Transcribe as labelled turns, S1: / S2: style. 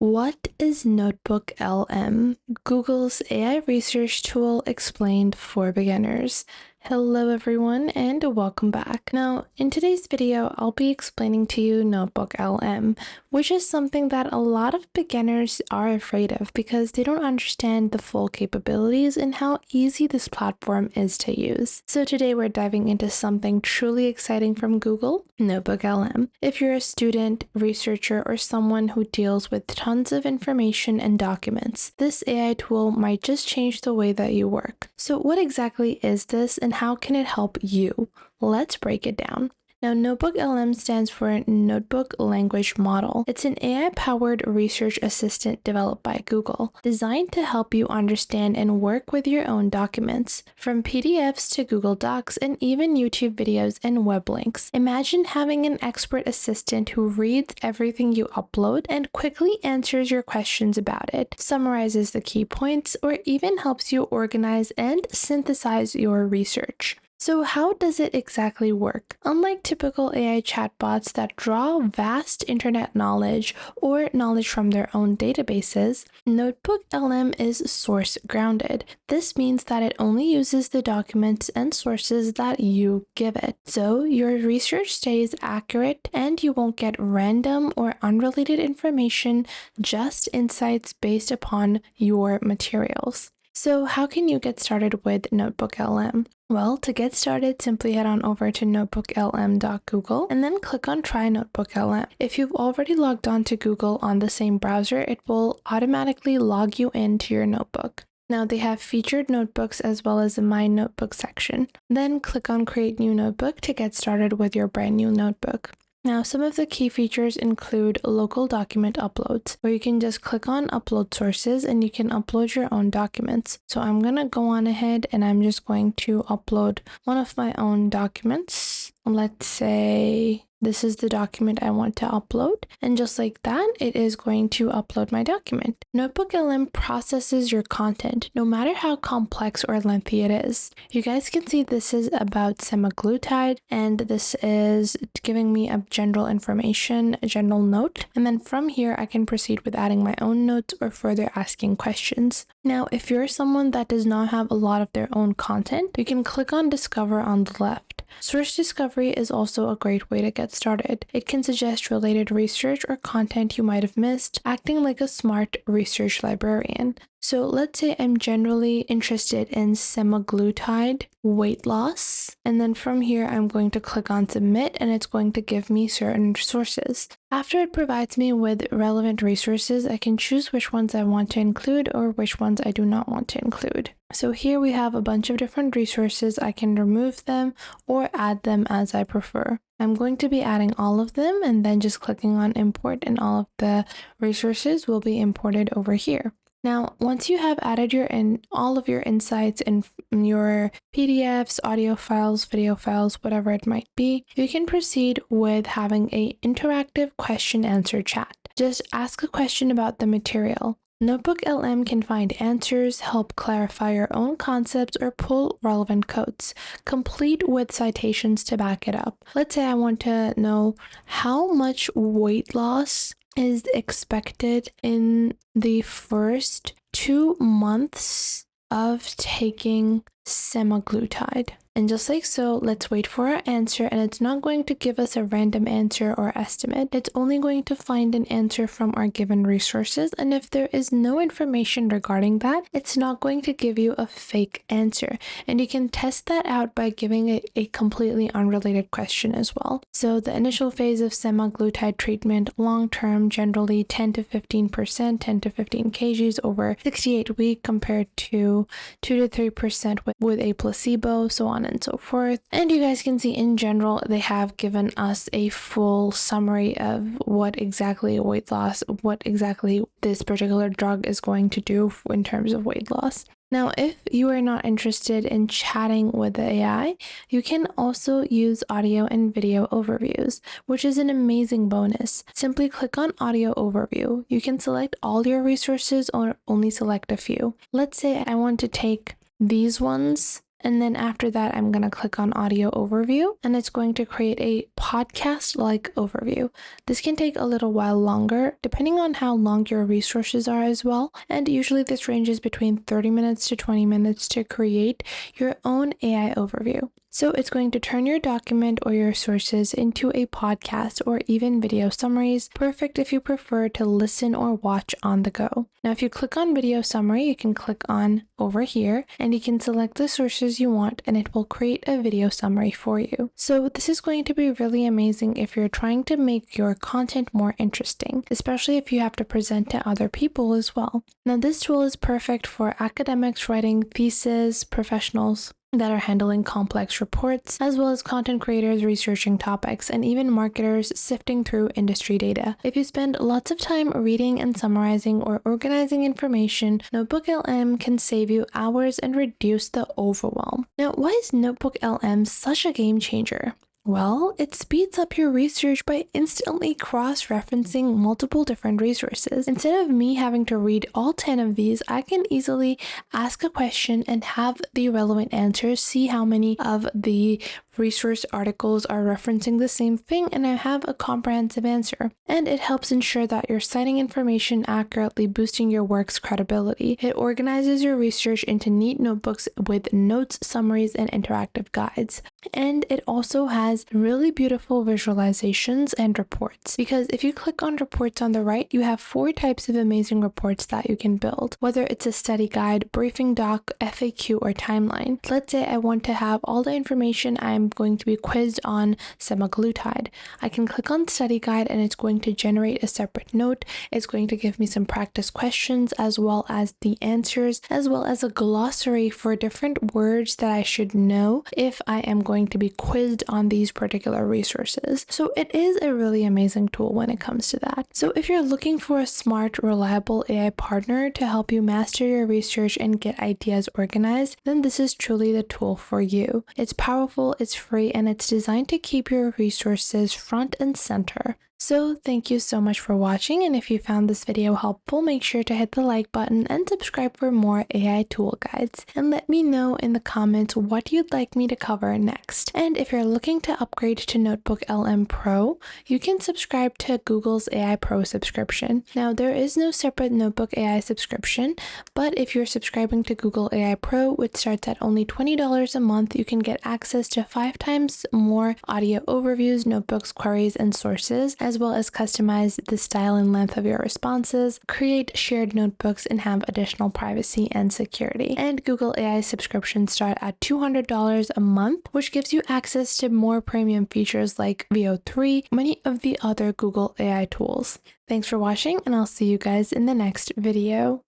S1: What is NotebookLM? Google's AI research tool explained for beginners. Hello everyone and welcome back. Now, in today's video, I'll be explaining to you NotebookLM, which is something that a lot of beginners are afraid of because they don't understand the full capabilities and how easy this platform is to use. So today we're diving into something truly exciting from Google, NotebookLM. If you're a student, researcher, or someone who deals with tons of information and documents, this AI tool might just change the way that you work. So what exactly is this and how can it help you? Let's break it down. Now, NotebookLM stands for Notebook Language Model. It's an AI-powered research assistant developed by Google, designed to help you understand and work with your own documents, from PDFs to Google Docs and even YouTube videos and web links. Imagine having an expert assistant who reads everything you upload and quickly answers your questions about it, summarizes the key points, or even helps you organize and synthesize your research. So how does it exactly work? Unlike typical AI chatbots that draw vast internet knowledge or knowledge from their own databases, NotebookLM is source grounded. This means that it only uses the documents and sources that you give it. So your research stays accurate and you won't get random or unrelated information, just insights based upon your materials. So how can you get started with NotebookLM? Well, to get started, simply head on over to notebooklm.google and then click on Try NotebookLM. If you've already logged on to Google on the same browser, it will automatically log you into your notebook. Now they have featured notebooks as well as the My Notebook section. Then click on Create New Notebook to get started with your brand new notebook. Now, some of the key features include local document uploads, where you can just click on upload sources and you can upload your own documents. So I'm going to go on ahead and I'm just going to upload one of my own documents. Let's say this is the document I want to upload. And just like that, it is going to upload my document. NotebookLM processes your content, no matter how complex or lengthy it is. You guys can see this is about semaglutide, and this is giving me a general information, a general note. And then from here, I can proceed with adding my own notes or further asking questions. Now, if you're someone that does not have a lot of their own content, you can click on Discover on the left. Source discovery is also a great way to get started. It can suggest related research or content you might have missed, acting like a smart research librarian. So let's say I'm generally interested in semaglutide weight loss, and then from here I'm going to click on submit and it's going to give me certain sources. After it provides me with relevant resources, I can choose which ones I want to include or which ones I do not want to include. So here we have a bunch of different resources. I can remove them or add them as I prefer. I'm going to be adding all of them and then just clicking on import, and all of the resources will be imported over here. Now, once you have added all of your insights in your PDFs, audio files, video files, whatever it might be, you can proceed with having an interactive question-answer chat. Just ask a question about the material. NotebookLM can find answers, help clarify your own concepts, or pull relevant codes, complete with citations to back it up. Let's say I want to know how much weight loss is expected in the first 2 months of taking semaglutide. And just like so, let's wait for our answer, and it's not going to give us a random answer or estimate. It's only going to find an answer from our given resources, and if there is no information regarding that, it's not going to give you a fake answer. And you can test that out by giving it a completely unrelated question as well. So the initial phase of semaglutide treatment, long-term, generally 10 to 15%, 10 to 15 kgs over 68 weeks compared to 2 to 3% with a placebo, so on and so forth. And you guys can see in general, they have given us a full summary of what exactly weight loss, what exactly this particular drug is going to do in terms of weight loss. Now, if you are not interested in chatting with the AI, you can also use audio and video overviews, which is an amazing bonus. Simply click on audio overview. You can select all your resources or only select a few. Let's say I want to take these ones And then after that, I'm going to click on audio overview, and it's going to create a podcast-like overview. This can take a little while longer, depending on how long your resources are as well. And usually this ranges between 30 minutes to 20 minutes to create your own AI overview. So it's going to turn your document or your sources into a podcast or even video summaries, perfect if you prefer to listen or watch on the go. Now, if you click on video summary, you can click on over here and you can select the sources you want and it will create a video summary for you. So this is going to be really amazing if you're trying to make your content more interesting, especially if you have to present to other people as well. Now, this tool is perfect for academics writing theses, professionals that are handling complex reports, as well as content creators researching topics, and even marketers sifting through industry data. If you spend lots of time reading and summarizing or organizing information, NotebookLM can save you hours and reduce the overwhelm. Now, why is NotebookLM such a game changer? Well, it speeds up your research by instantly cross-referencing multiple different resources. Instead of me having to read all 10 of these, I can easily ask a question and have the relevant answers, see how many of the resource articles are referencing the same thing, and I have a comprehensive answer. And it helps ensure that you're citing information accurately, boosting your work's credibility. It organizes your research into neat notebooks with notes, summaries, and interactive guides. And it also has really beautiful visualizations and reports, because if you click on reports on the right, you have 4 types of amazing reports that you can build, whether it's a study guide, briefing doc, FAQ, or timeline. Let's say I want to have all the information I'm going to be quizzed on semaglutide. I can click on study guide and it's going to generate a separate note. It's going to give me some practice questions as well as the answers, as well as a glossary for different words that I should know if I am going to be quizzed on these particular resources. So it is a really amazing tool when it comes to that. So if you're looking for a smart, reliable AI partner to help you master your research and get ideas organized, then this is truly the tool for you. It's powerful, it's free, and it's designed to keep your resources front and center. So thank you so much for watching, and if you found this video helpful, make sure to hit the like button and subscribe for more AI tool guides, and let me know in the comments what you'd like me to cover next. And if you're looking to upgrade to NotebookLM Pro, you can subscribe to Google's AI Pro subscription. Now, there is no separate Notebook AI subscription, but if you're subscribing to Google AI Pro, which starts at only $20 a month, you can get access to 5 times more audio overviews, notebooks, queries, and sources, as well as customize the style and length of your responses, create shared notebooks, and have additional privacy and security. And Google AI subscriptions start at $200 a month, which gives you access to more premium features like VO3, many of the other Google AI tools. Thanks for watching, and I'll see you guys in the next video.